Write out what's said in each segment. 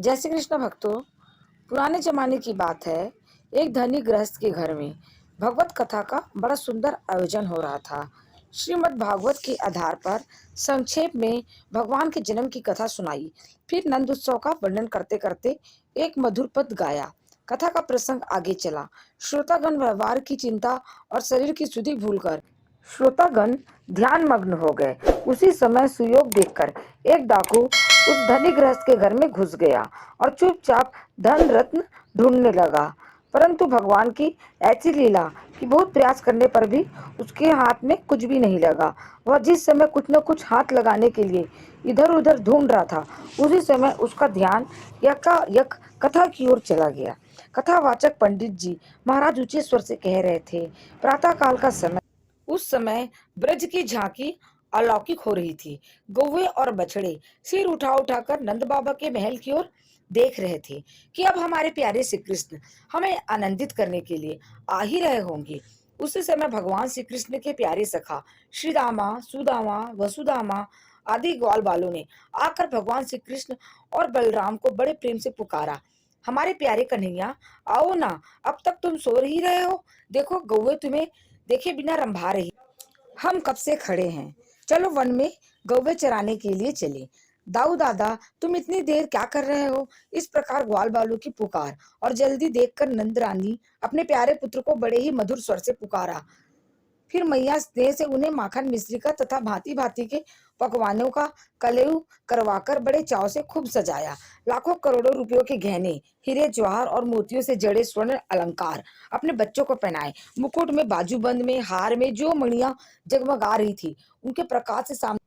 जय श्री कृष्ण भक्तों। पुराने जमाने की बात है। एक धनी गृहस्थ के घर में भगवत कथा का बड़ा सुंदर आयोजन हो रहा था। श्रीमद् भागवत के आधार पर संक्षेप में भगवान के जन्म की कथा सुनाई। फिर नंद उत्सव का वर्णन करते करते एक मधुर पद गाया। कथा का प्रसंग आगे चला। श्रोतागण व्यवहार की चिंता और शरीर की सुधि भूलकर श्रोतागण ध्यान मग्न हो गए। उसी समय सुयोग देखकर एक डाकू उस धनी गृहस्थ के घर में घुस गया और चुपचाप धन रत्न ढूंढने लगा। परंतु भगवान की ऐसी लीला कि बहुत प्रयास करने पर भी उसके हाथ में कुछ भी नहीं लगा। वह जिस समय कुछ न कुछ हाथ लगाने के लिए इधर उधर ढूंढ रहा था, उसी समय उसका ध्यान यकायक कथा की ओर चला गया। कथावाचक पंडित जी महाराज ऊंचे स्वर से कह रहे थे। प्रातः काल का समय। उस समय ब्रज की झांकी अलौकिक हो रही थी। कौवे और बछड़े सिर उठा उठाकर नंद बाबा के महल की ओर देख रहे थे कि अब हमारे प्यारे श्री कृष्ण हमें आनंदित करने के लिए आ ही रहे होंगे। उसी समय भगवान श्री कृष्ण के प्यारे सखा श्री रामा, सुदामा, वसुदामा आदि ग्वाल बालों ने आकर भगवान श्री कृष्ण और बलराम को बड़े प्रेम से पुकारा। हमारे प्यारे कन्हैया, आओ ना, अब तक तुम सो ही रहे हो। देखो गौवे तुम्हें देखे बिना रंभा रही। हम कब से खड़े हैं, चलो वन में गौवे चराने के लिए चले। दाऊ दादा, तुम इतनी देर क्या कर रहे हो। इस प्रकार ग्वाल बालू की पुकार और जल्दी देखकर नंद रानी अपने प्यारे पुत्र को बड़े ही मधुर स्वर से पुकारा। फिर मैया स्नेह से उन्हें माखन मिश्री का तथा भांति भांति के पकवानों का कलेऊ करवाकर बड़े चाव से खूब सजाया। लाखों करोड़ों रुपयों के गहने, हीरे जवाहर और मोतियों से जड़े स्वर्ण अलंकार अपने बच्चों को पहनाए। मुकुट में, बाजूबंद में, हार में जो मणियां जगमगा रही थी, उनके प्रकाश से सामने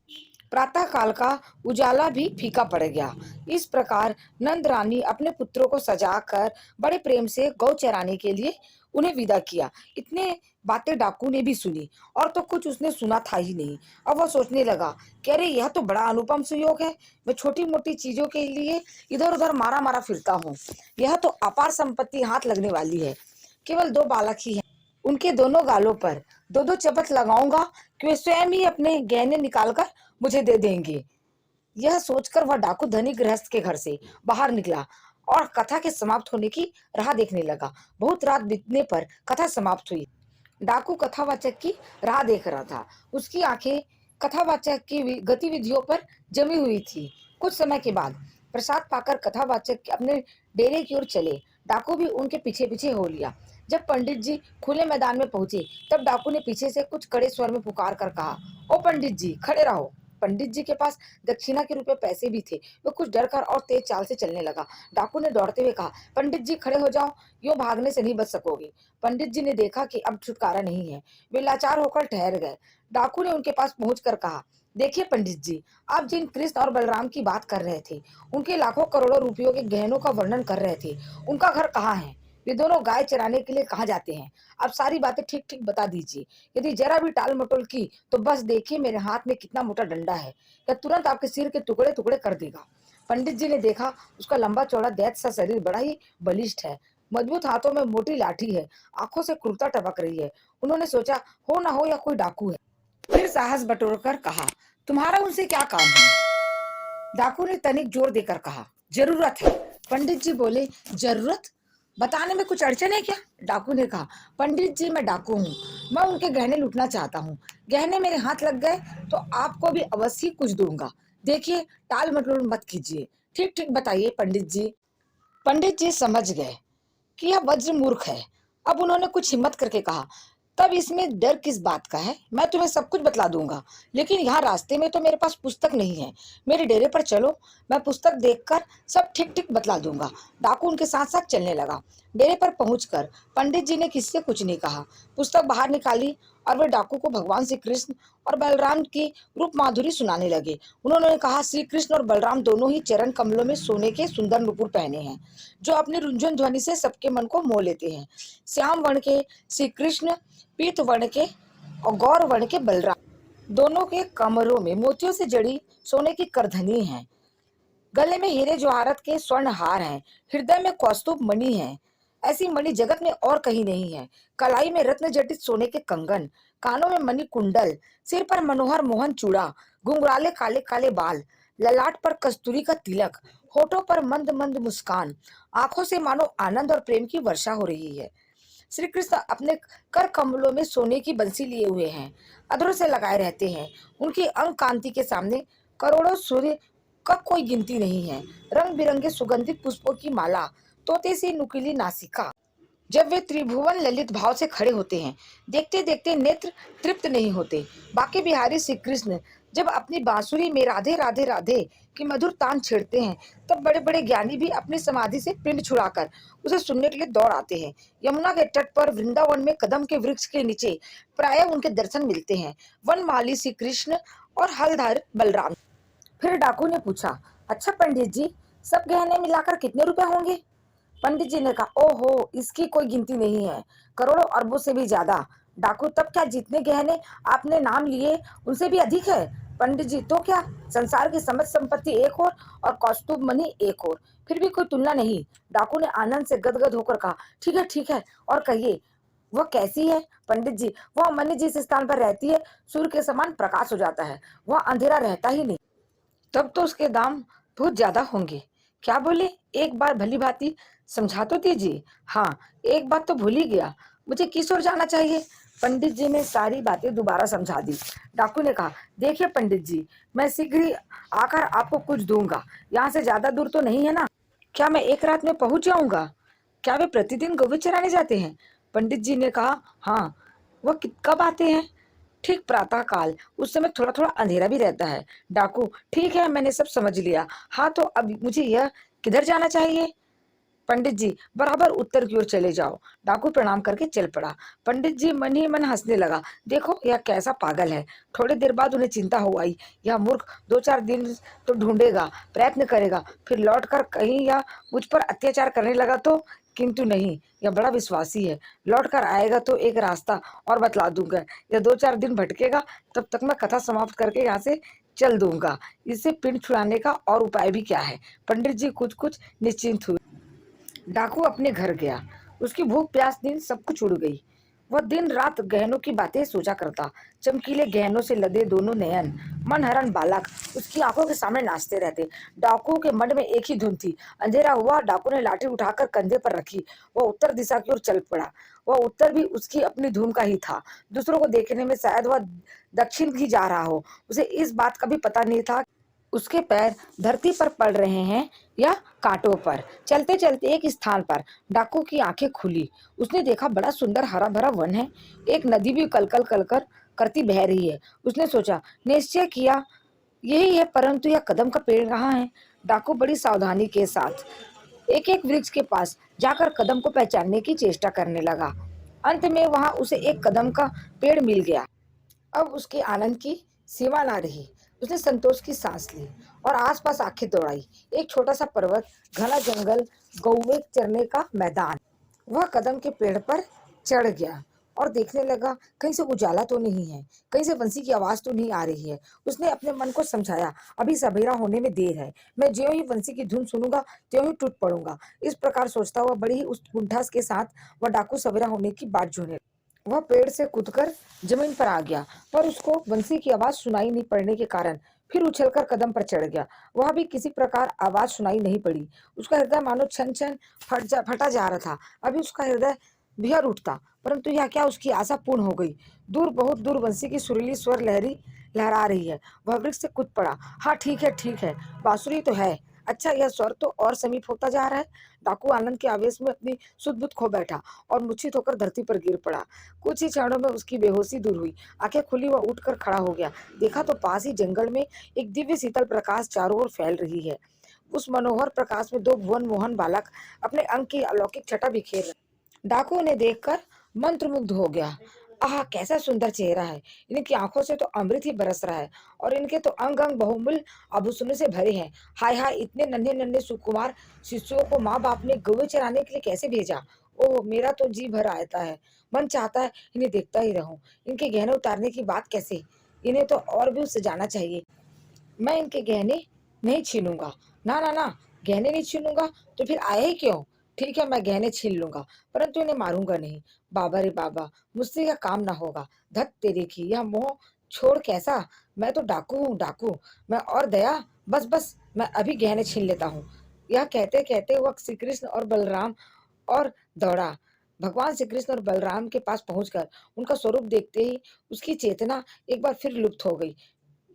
प्रातः काल का उजाला भी फीका पड़ गया। इस प्रकार नंद रानी अपने पुत्रों को सजाकर बड़े प्रेम से गौ चराने के लिए उन्हें विदा किया। इतने बातें डाकू ने भी सुनी और तो कुछ उसने सुना था ही नहीं। अब वह सोचने लगा कि अरे यह तो बड़ा अनुपम सुयोग है। मैं छोटी मोटी चीजों के लिए इधर उधर मारा मारा फिरता हूँ, यह तो अपार संपत्ति हाथ लगने वाली है। केवल दो बालक ही हैं, उनके दोनों गालों पर दो दो चपत लगाऊंगा कि वे स्वयं ही अपने गहने निकालकर मुझे दे देंगे। यह सोचकर वह डाकू धनी गृहस्थ के घर से बाहर निकला और कथा के समाप्त होने की राह देखने लगा। बहुत रात बीतने पर कथा समाप्त हुई। डाकू कथावाचक की राह देख रहा था। उसकी आंखें कथावाचक की गतिविधियों पर जमी हुई थी। कुछ समय के बाद प्रसाद पाकर कथावाचक अपने डेरे की ओर चले। डाकू भी उनके पीछे पीछे हो लिया। जब पंडित जी खुले मैदान में पहुंचे, तब डाकू ने पीछे से कुछ कड़े स्वर में पुकार कर कहा, ओ पंडित जी, खड़े रहो। पंडित जी के पास दक्षिणा के रूप में पैसे भी थे। वो कुछ डर कर और तेज चाल से चलने लगा। डाकू ने दौड़ते हुए कहा, पंडित जी खड़े हो जाओ, यूं भागने से नहीं बच सकोगे। पंडित जी ने देखा कि अब छुटकारा नहीं है। वे लाचार होकर ठहर गए। डाकू ने उनके पास पहुंचकर कहा, देखिए पंडित जी, आप जिन कृष्ण और बलराम की बात कर रहे थे, उनके लाखों करोड़ों रुपयों के गहनों का वर्णन कर रहे थे, उनका घर कहाँ है। वे दोनों गाय चराने के लिए कहाँ जाते हैं। आप सारी बातें ठीक ठीक बता दीजिए। यदि जरा भी टाल मटोल की तो बस देखिए मेरे हाथ में कितना मोटा डंडा है, यह तुरंत आपके सिर के टुकड़े टुकड़े कर देगा। पंडित जी ने देखा, उसका लंबा चौड़ा दैत्य सा शरीर बड़ा ही बलिष्ठ है। मजबूत हाथों में मोटी लाठी है, आंखों से क्रूरता टपक रही है। उन्होंने सोचा, हो ना हो या कोई डाकू है। फिर साहस बटोरकर कहा, तुम्हारा उनसे क्या काम है। डाकू ने तनिक जोर देकर कहा, जरूरत है। पंडित जी बोले, जरूरत? बताने में कुछ अड़चन है क्या। डाकू ने कहा, पंडित जी मैं डाकू हूँ, मैं उनके गहने लूटना चाहता हूँ। गहने मेरे हाथ लग गए तो आपको भी अवश्य कुछ दूंगा। देखिए, टाल मटोल मत कीजिए, ठीक ठीक बताइए पंडित जी। पंडित जी समझ गए कि यह वज्र मूर्ख है। अब उन्होंने कुछ हिम्मत करके कहा, तब इसमें डर किस बात का है, मैं तुम्हें सब कुछ बतला दूंगा। लेकिन यहाँ रास्ते में तो मेरे पास पुस्तक नहीं है। मेरे डेरे पर चलो, मैं पुस्तक देखकर सब ठीक ठीक बतला दूंगा। डाकू उनके साथ साथ चलने लगा। डेरे पर पहुंचकर पंडित जी ने किसी से कुछ नहीं कहा। पुस्तक बाहर निकाली और वे डाकू को भगवान श्री कृष्ण और बलराम की रूप माधुरी सुनाने लगे। उन्होंने कहा, श्री कृष्ण और बलराम दोनों ही चरण कमलों में सोने के सुंदर नुपुर पहने हैं, जो अपनी रुंझुन ध्वनि से सबके मन को मोह लेते हैं। श्याम वर्ण के श्री कृष्ण, पीत वर्ण के और गौर वर्ण के बलराम, दोनों के कमरों में मोतियों से जड़ी सोने की करधनी है। गले में हीरे जवाहरत के स्वर्ण हार हैं। हृदय में कौस्तुभ मणि है। ऐसी मणि जगत में और कहीं नहीं है। कलाई में रत्न जटित सोने के कंगन, कानों में मणि कुंडल, सिर पर मनोहर मोहन चूड़ा, घुंघराले काले काले बाल, ललाट पर कस्तूरी का तिलक, होठों पर मंद मंद मुस्कान, आंखों से मानो आनंद और प्रेम की वर्षा हो रही है। श्री कृष्ण अपने कर कमलों में सोने की बंसी लिए हुए हैं, अधरों से लगाए रहते हैं। उनकी अंग कांति के सामने करोड़ों सूर्य का कोई गिनती नहीं है। रंग बिरंगे सुगंधित पुष्पों की माला, तोते सी नुकीली नासिका, जब वे त्रिभुवन ललित भाव से खड़े होते हैं, देखते देखते नेत्र तृप्त नहीं होते। बाके बिहारी श्री कृष्ण जब अपनी बांसुरी में राधे राधे राधे की मधुर तान छेड़ते हैं, तब बड़े बड़े ज्ञानी भी अपनी समाधि से पिंड छुड़ाकर उसे सुनने के लिए दौड़ आते हैं। यमुना के तट पर वृंदावन में कदम के वृक्ष के नीचे प्रायः उनके दर्शन मिलते हैं, वनमाली श्री कृष्ण और हलधर बलराम। फिर डाकू ने पूछा, अच्छा पंडित जी, सब गहने मिलाकर कितने रुपए होंगे? पंडित जी ने कहा, ओहो, इसकी कोई गिनती नहीं है, करोड़ों अरबों से भी ज्यादा। डाकू, तब क्या जितने गहने आपने नाम लिए उनसे भी अधिक है? पंडित जी, तो क्या, संसार की समस्त संपत्ति एक और कौस्तुभ मणि एक और, फिर भी कोई तुलना नहीं। डाकू ने आनंद से गदगद होकर कहा, ठीक है, और कहिए, वह कैसी है? पंडित जी, वह मणि जिस स्थान पर रहती है, सूर्य के समान प्रकाश हो जाता है, वह अंधेरा रहता ही नहीं। तब तो उसके दाम बहुत ज्यादा होंगे। क्या बोले? एक बार भली भांति समझा तो दीजिए। हाँ, एक बात तो भूल ही गया, मुझे किस ओर जाना चाहिए? पंडित जी ने सारी बातें दोबारा समझा दी। डाकू ने कहा, देखिए पंडित जी, मैं शीघ्र ही आकर आपको कुछ दूंगा। यहाँ से ज्यादा दूर तो नहीं है ना? क्या मैं एक रात में पहुंच जाऊंगा? क्या वे प्रतिदिन गौवे चराने जाते हैं? पंडित जी ने कहा, हाँ। वह कब आते हैं? ठीक प्रातः काल, उस समय थोड़ा थोड़ा अंधेरा भी रहता है। डाकू, ठीक है, मैंने सब समझ लिया। हाँ, तो अब मुझे यह किधर जाना चाहिए? पंडित जी, बराबर उत्तर की ओर चले जाओ। डाकू प्रणाम करके चल पड़ा। पंडित जी मन ही मन हंसने लगा, देखो यह कैसा पागल है। थोड़ी देर बाद उन्हें चिंता हो आई, यह मूर्ख 2-4 दिन तो ढूंढेगा, प्रयत्न करेगा, फिर लौट कर कहीं या मुझ पर अत्याचार करने लगा तो। किंतु नहीं, यह बड़ा विश्वासी है, लौट कर आएगा तो एक रास्ता और बतला दूंगा। यह 2-4 दिन भटकेगा, तब तक मैं कथा समाप्त करके यहाँ से चल दूंगा। इससे पिंड छुड़ाने का और उपाय भी क्या है? पंडित जी कुछ कुछ निश्चिंत हुए। डाकू अपने घर गया। उसकी भूख प्यास नींद सब कुछ उड़ गई। वह दिन रात गहनों की बातें सोचा करता। चमकीले गहनों से लदे दोनों नयन, मनहरण बालक उसकी आंखों के सामने नाचते रहते। डाकू के मन में एक ही धुन थी। अंधेरा हुआ, डाकू ने लाठी उठाकर कंधे पर रखी, वह उत्तर दिशा की ओर चल पड़ा। वह उत्तर भी उसकी अपनी धुन का ही था। दूसरों को देखने में शायद वह दक्षिण भी जा रहा हो। उसे इस बात का भी पता नहीं था उसके पैर धरती पर पड़ रहे हैं या कांटों पर। चलते चलते एक स्थान पर डाकू की आंखें खुली। उसने देखा बड़ा सुंदर हरा भरा वन है। एक नदी भी कलकल कलकर करती बह रही है। उसने सोचा, निश्चय किया यही है, परंतु यह कदम का पेड़ कहाँ है? डाकू बड़ी सावधानी के साथ एक एक वृक्ष के पास जाकर कदम को पहचानने की चेष्टा करने लगा। अंत में वहां उसे एक कदम का पेड़ मिल गया। अब उसके आनंद की सीमा ना रही। उसने संतोष की सांस ली और आसपास आंखें दौड़ाई। एक छोटा सा पर्वत, घना जंगल, गौवे चरने का मैदान। वह कदम के पेड़ पर चढ़ गया और देखने लगा, कहीं से उजाला तो नहीं है, कहीं से बंसी की आवाज तो नहीं आ रही है। उसने अपने मन को समझाया, अभी सवेरा होने में देर है, मैं ज्यों ही बंसी की धुन सुनूंगा त्यों ही टूट पड़ूंगा। इस प्रकार सोचता हुआ बड़ी ही उत्कंठा के साथ वह डाकू सवेरा होने की बाट जोने। वह पेड़ से कूदकर जमीन पर आ गया, पर उसको बंसी की आवाज सुनाई नहीं पड़ने के कारण फिर उछलकर कदम पर चढ़ गया। वह भी किसी प्रकार आवाज सुनाई नहीं पड़ी। उसका हृदय मानो छन छन फटा जा रहा था। अभी उसका हृदय बिहार उठता, परंतु यह क्या, उसकी आशा पूर्ण हो गई। दूर, बहुत दूर बंसी की सुरीली स्वर लहरी लहरा रही है। वह वृक्ष से कूद पड़ा। हाँ, ठीक है, बांसुरी तो है। अच्छा, यह स्वर तो और समीप होता जा रहा है। डाकू आनंद के आवेश में अपनी सुध बुध खो बैठा और मूर्छित होकर धरती पर गिर पड़ा। कुछ ही क्षणों में उसकी बेहोशी दूर हुई। आंखें खुली, वह उठकर खड़ा हो गया। देखा तो पास ही जंगल में एक दिव्य शीतल प्रकाश चारों ओर फैल रही है। उस मनोहर प्रकाश में दो भुवन मोहन बालक अपने अंग की अलौकिक छटा बिखेर रहे। डाकू ने देखकर मंत्रमुग्ध हो गया। आह, कैसा सुंदर चेहरा है! इनकी आंखों से तो अमृत ही बरस रहा है और इनके तो अंग अंग बहुमूल्य आभूषणों से भरे हैं। हाय हाय, इतने नन्हे नन्हे सुकुमार शिशुओं को माँ बाप ने गौवे चराने के लिए कैसे भेजा? ओह, मेरा तो जी भर आता है, मन चाहता है इन्हें देखता ही रहूं। इनके गहने उतारने की बात कैसे? इन्हें तो और भी उससे जाना चाहिए। मैं इनके गहने नहीं छीनूंगा। ना ना ना, गहने नहीं छीनूंगा तो फिर आए ही क्यों? ठीक है, मैं गहने छीन लूंगा, परंतु इन्हें मारूंगा नहीं। बाबा रे बाबा, मुझसे यह काम ना होगा। धत तेरे की, यह मोह छोड़ कैसा! मैं तो डाकू हूँ, डाकू। मैं और दया, बस बस, मैं अभी गहने छीन लेता हूँ। यह कहते कहते वह श्री कृष्ण और बलराम और दौड़ा। भगवान श्री कृष्ण और बलराम के पास पहुंचकर उनका स्वरूप देखते ही उसकी चेतना एक बार फिर लुप्त हो गई।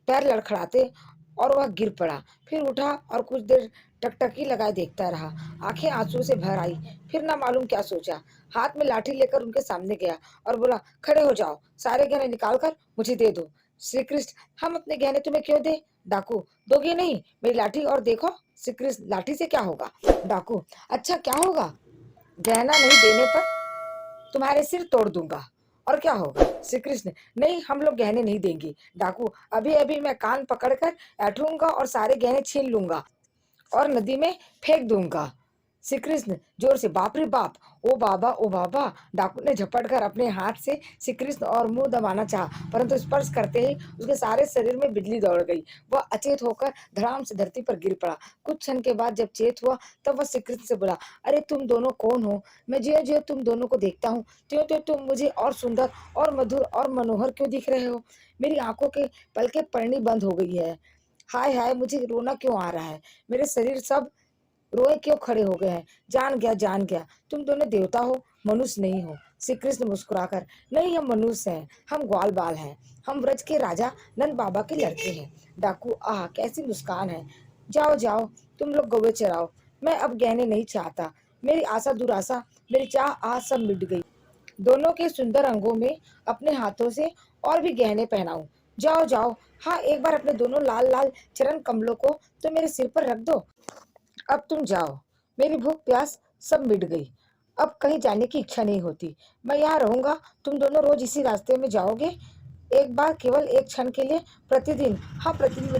पैर लड़खड़ाते और वह गिर पड़ा। फिर उठा और कुछ देर टकटकी लगाए देखता रहा। आंखें आंसू से भर आई। फिर ना मालूम क्या सोचा, हाथ में लाठी लेकर उनके सामने गया और बोला, खड़े हो जाओ, सारे गहने निकाल कर मुझे दे दो। श्री कृष्ण, हम अपने गहने तुम्हें क्यों दे? डाकू, दोगे नहीं? मेरी लाठी और देखो। श्री कृष्ण, लाठी से क्या होगा? डाकू, अच्छा क्या होगा? गहना नहीं देने पर तुम्हारे सिर तोड़ दूंगा। और क्या होगा? श्री कृष्ण, नहीं, हम लोग गहने नहीं देंगे। डाकू, अभी अभी मैं कान पकड़कर ऐठूंगा और सारे गहने छीन लूंगा और नदी में फेंक दूंगा। श्री कृष्ण जोर से, बाप रे बाप, ओ बाबा ओ बाबा। डाकू ने झपट कर अपने हाथ से श्री कृष्ण और मुंह दबाना चाहा, परंतु स्पर्श करते ही उसके सारे शरीर में बिजली दौड़ गई। वह अचेत होकर धड़ाम से धरती पर गिर पड़ा। कुछ क्षण के बाद जब चेत हुआ तब वह श्री कृष्ण से बोला, अरे तुम दोनों कौन हो? मैं ज्यों ज्यों तुम दोनों को देखता हूँ त्यों त्यों तुम मुझे और सुंदर और मधुर और मनोहर क्यों दिख रहे हो? मेरी आंखों के पलकें पड़नी बंद हो गई है। हाय हाय, मुझे रोना क्यों आ रहा है? मेरे शरीर सब रोए क्यों खड़े हो गए हैं? जान गया, जान गया, तुम दोनों देवता हो, मनुष्य नहीं हो। श्री कृष्ण मुस्कुराकर, नहीं, हम मनुष्य हैं, हम ग्वाल बाल हैं, हम व्रज के राजा नंद बाबा के लड़के हैं। डाकू, आह कैसी मुस्कान है। जाओ जाओ, तुम लोग गौवे चराओ, मैं अब गहने नहीं चाहता। मेरी आशा दुराशा, मेरी चाह आह सब मिट गई। दोनों के सुंदर अंगों में अपने हाथों से और भी गहने पहनाऊं। जाओ जाओ, हाँ एक बार अपने दोनों लाल लाल चरण कमलों को तो मेरे सिर पर रख दो। अब तुम जाओ, मेरी भूख प्यास सब मिट गई। अब कहीं जाने की इच्छा नहीं होती। मैं यहाँ रहूंगा, तुम दोनों रोज इसी रास्ते में जाओगे। एक बार, केवल एक क्षण के लिए, प्रतिदिन, हाँ प्रतिदिन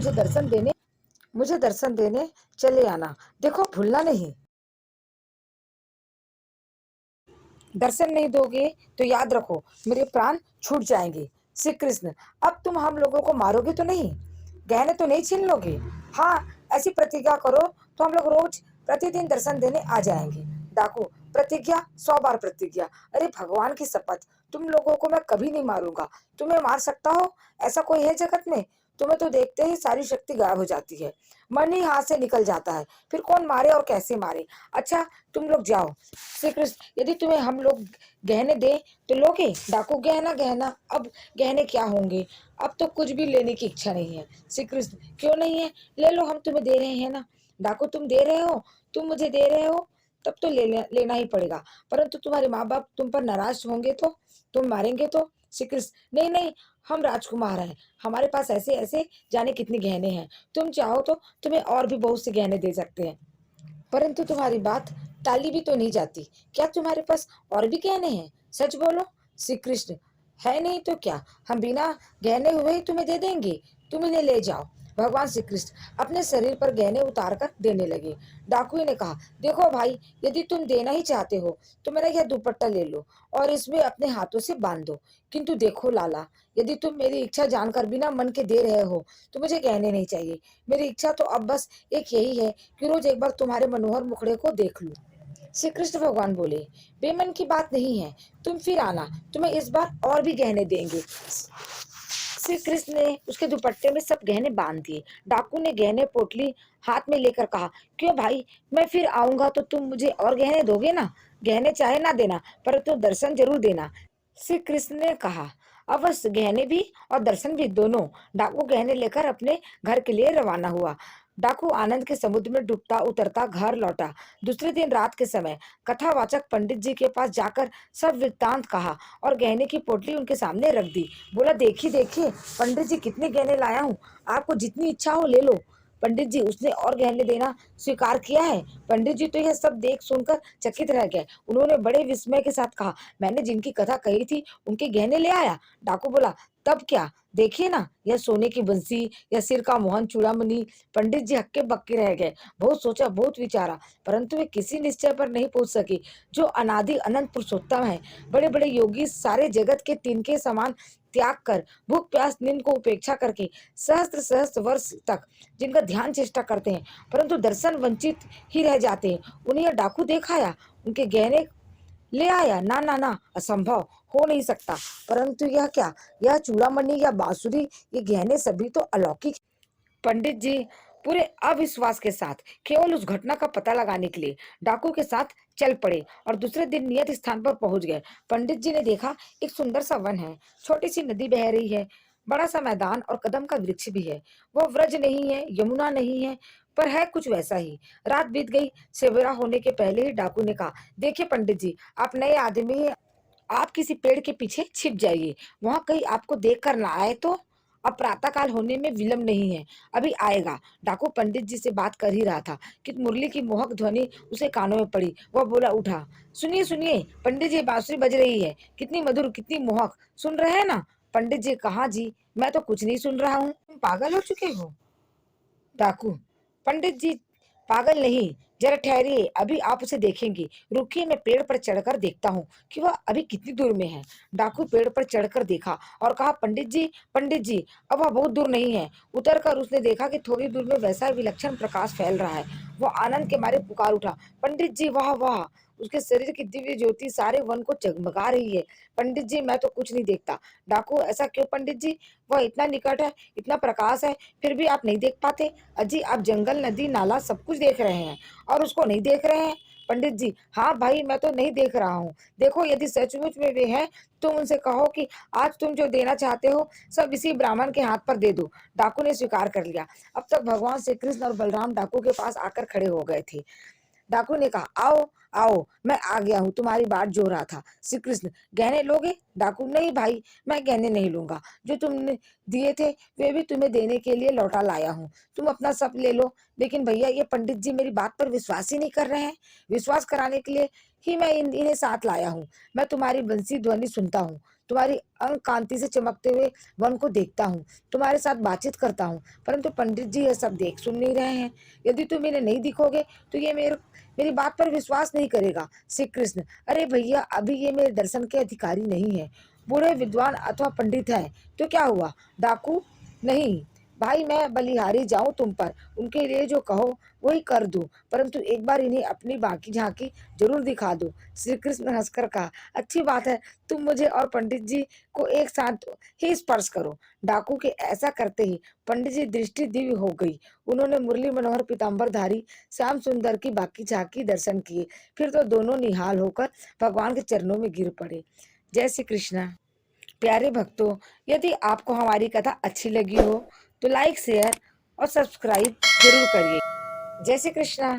मुझे दर्शन देने चले आना। देखो, भूलना नहीं। दर्शन नहीं दोगे तो याद रखो, मेरे प्राण छूट जाएंगे। श्री कृष्ण, अब तुम हम लोगों को मारोगे तो नहीं? गहने तो नहीं छीन लोगे? हाँ, ऐसी प्रतिज्ञा करो तो हम लोग रोज प्रतिदिन दर्शन देने आ जाएंगे। डाकू, प्रतिज्ञा, 100 बार प्रतिज्ञा। अरे भगवान की शपथ, तुम लोगों को मैं कभी नहीं मारूंगा। तुम्हें मार सकता हो ऐसा कोई है जगत में? तुम्हें तो देखते ही सारी शक्ति गायब हो जाती है, मन ही हाथ से निकल जाता है। फिर कौन मारे और कैसे मारे? अच्छा, तुम लोग जाओ। श्री कृष्ण, यदि तुम्हें हम लोग गहने दें तो लोगे? डाकू, गहना गहना, अब गहने क्या होंगे? अब तो कुछ भी लेने की इच्छा नहीं है। श्री कृष्ण, क्यों नहीं है? ले लो, हम तुम्हें दे रहे हैं ना। डाकू, तुम दे रहे हो? तुम मुझे दे रहे हो तब तो लेना ही पड़ेगा। परंतु तुम्हारे माँ बाप तुम पर नाराज होंगे तो? तुम मारेंगे तो? श्री कृष्ण, नहीं नहीं, हम राजकुमार हैं, हमारे पास ऐसे ऐसे जाने कितने गहने हैं। तुम चाहो तो तुम्हें और भी बहुत से गहने दे सकते हैं, परंतु तुम्हारी बात टाली भी तो नहीं जाती। क्या तुम्हारे पास और भी गहने हैं? सच बोलो। श्री कृष्ण, है नहीं तो क्या, हम बिना गहने हुए ही तुम्हें दे देंगे। तुम इन्हें ले जाओ। भगवान श्री कृष्ण अपने शरीर पर गहने उतार कर देने लगे। डाकुए ने कहा, देखो भाई, यदि तुम देना ही चाहते हो तो मेरा यह दुपट्टा ले लो और इसमें अपने हाथों से बांध दो। किंतु देखो लाला, यदि तुम मेरी इच्छा जानकर बिना मन के दे रहे हो तो मुझे गहने नहीं चाहिए। मेरी इच्छा तो अब बस एक यही है कि रोज एक बार तुम्हारे मनोहर मुखड़े को देख लूं। श्री कृष्ण भगवान बोले, बेमन की बात नहीं है, तुम फिर आना, तुम्हें इस बार और भी गहने देंगे। श्री कृष्ण ने उसके दुपट्टे में सब गहने बांध दिए। डाकू ने गहने पोटली हाथ में लेकर कहा, क्यों भाई, मैं फिर आऊंगा तो तुम मुझे और गहने दोगे ना? गहने चाहे ना देना, पर तुम दर्शन जरूर देना। श्री कृष्ण ने कहा, अवश्य, गहने भी और दर्शन भी दोनों। डाकू गहने लेकर अपने घर के लिए रवाना हुआ। डाकू आनंद के समुद्र में डूबता उतरता घर लौटा। दूसरे दिन रात के समय कथावाचक पंडित जी के पास जाकर सब वृत्तांत कहा और गहने की पोटली उनके सामने रख दी। बोला, देखिए देखिए पंडित जी, कितने गहने लाया हूँ, आपको जितनी इच्छा हो ले लो। पंडित जी, उसने और गहने देना स्वीकार किया है? पंडित जी तो यह सब देख सुनकर चकित रह गए। उन्होंने बड़े विस्मय के साथ कहा, मैंने जिनकी कथा कही थी उनके गहने ले आया? डाकू बोला, तब क्या, देखिए ना, यह सोने की बंसी, यह सिर का मोहन चूड़ामणि। पंडित जी हक्के बक्के रह गए। बहुत सोचा, बहुत विचारा, परंतु वे किसी निश्चय पर नहीं पहुंच सके। जो अनादि अनंत पुरुषोत्तम है, बड़े बड़े योगी सारे जगत के तिनके समान त्याग कर, भूख प्यास नींद को उपेक्षा करके सहस्त्र सहस्त्र वर्ष तक जिनका ध्यान चेष्टा करते हैं, परंतु दर्शन वंचित ही रह जाते हैं, उन्हें यह डाकू देखाया, उनके गहने ले आया? ना ना ना, असंभव, हो नहीं सकता। परंतु यह क्या, यह चूड़ामणि या बांसुरी, ये गहने सभी तो अलौकिक। पंडित जी पूरे अविश्वास के साथ केवल उस घटना का पता लगाने के लिए डाकू के साथ चल पड़े और दूसरे दिन नियत स्थान पर पहुंच गए। पंडित जी ने देखा एक सुंदर सा वन है, छोटी सी नदी बह रही है, बड़ा सा मैदान और कदम का वृक्ष भी है। वो व्रज नहीं है, यमुना नहीं है, पर है कुछ वैसा ही। रात बीत गई। सवेरा होने के पहले ही डाकू ने कहा, देखिए पंडित जी, आप नए आदमी हैं, आप किसी पेड़ के पीछे छिप जाइए, वहां कहीं आपको देख कर ना आए तो। अब प्रातः काल होने में विलंब नहीं है, अभी आएगा। डाकू पंडित जी से बात कर ही रहा था कि मुरली की मोहक ध्वनि उसे कानों में पड़ी। वह बोला उठा, सुनिए सुनिए पंडित जी, बांसुरी बज रही है, कितनी मधुर, कितनी मोहक, सुन रहे हैं ना? पंडित जी, कहा जी, मैं तो कुछ नहीं सुन रहा हूँ, तुम पागल हो चुके हो? डाकू, पंडित जी, पागल नहीं, जरा ठहरिए, अभी आप उसे देखेंगी। रुकिए, मैं पेड़ पर चढ़कर देखता हूँ कि वह अभी कितनी दूर में है। डाकू पेड़ पर चढ़कर देखा और कहा, पंडित जी, पंडित जी, अब वह बहुत दूर नहीं है। उतरकर उसने देखा कि थोड़ी दूर में वैसा विलक्षण प्रकाश फैल रहा है। वो आनंद के मारे पुकार उठा, पंडित जी, वाह वाह! उसके शरीर की दिव्य ज्योति सारे वन को जगमगा रही है। पंडित जी, मैं तो कुछ नहीं देखता। डाकू, ऐसा क्यों पंडित जी? वह इतना निकट है, इतना प्रकाश है, फिर भी आप नहीं देख पाते? अजी, आप जंगल, नदी, नाला सब कुछ देख रहे हैं और उसको नहीं देख रहे हैं? पंडित जी, हाँ भाई, मैं तो नहीं देख रहा हूँ। देखो, यदि सचमुच में वे हैं, तुम उनसे कहो कि आज तुम जो देना चाहते हो सब इसी ब्राह्मण के हाथ पर दे दो। डाकू ने स्वीकार कर लिया। अब तक भगवान श्री कृष्ण और बलराम डाकू के पास आकर खड़े हो गए थे। डाकू ने कहा, आओ आओ, मैं आ गया हूँ, तुम्हारी बाट जो रहा था। श्री कृष्ण, गहने लोगे? डाकू, नहीं भाई, मैं गहने नहीं लूंगा, जो तुमने दिए थे वे भी तुम्हें देने के लिए लौटा लाया हूँ, तुम अपना सब ले लो। लेकिन भैया, ये पंडित जी मेरी बात पर विश्वास ही नहीं कर रहे हैं। विश्वास कराने के लिए ही मैं इन्हें साथ लाया हूँ। मैं तुम्हारी बंसी ध्वनि सुनता हूँ, तुम्हारी अंग कांति से चमकते हुए वन को देखता हूँ, तुम्हारे साथ बातचीत करता हूँ, परंतु पंडित जी ये सब देख सुन नहीं रहे हैं। यदि तुम इन्हें नहीं दिखोगे तो ये मेरी बात पर विश्वास नहीं करेगा। श्री कृष्ण, अरे भैया, अभी ये मेरे दर्शन के अधिकारी नहीं है, बूढ़े विद्वान अथवा पंडित है तो क्या हुआ? डाकू, नहीं भाई, मैं बलिहारी जाऊं तुम पर, उनके लिए जो कहो वही कर दूं, परंतु एक बार इन्हें अपनी बाकी झांकी जरूर दिखा दो। श्री कृष्ण हंसकर कहा, अच्छी बात है, तुम मुझे और पंडित जी को एक साथ ही स्पर्श करो। डाकू के ऐसा करते ही पंडित जी दृष्टि दिव्य हो गई। उन्होंने मुरली मनोहर पीताम्बरधारी श्याम सुंदर की बाकी झांकी दर्शन किए। फिर तो दोनों निहाल होकर भगवान के चरणों में गिर पड़े। जय श्री कृष्णा। प्यारे भक्तों, यदि आपको हमारी कथा अच्छी लगी हो तो लाइक, शेयर और सब्सक्राइब जरूर करिए। जय श्री कृष्णा।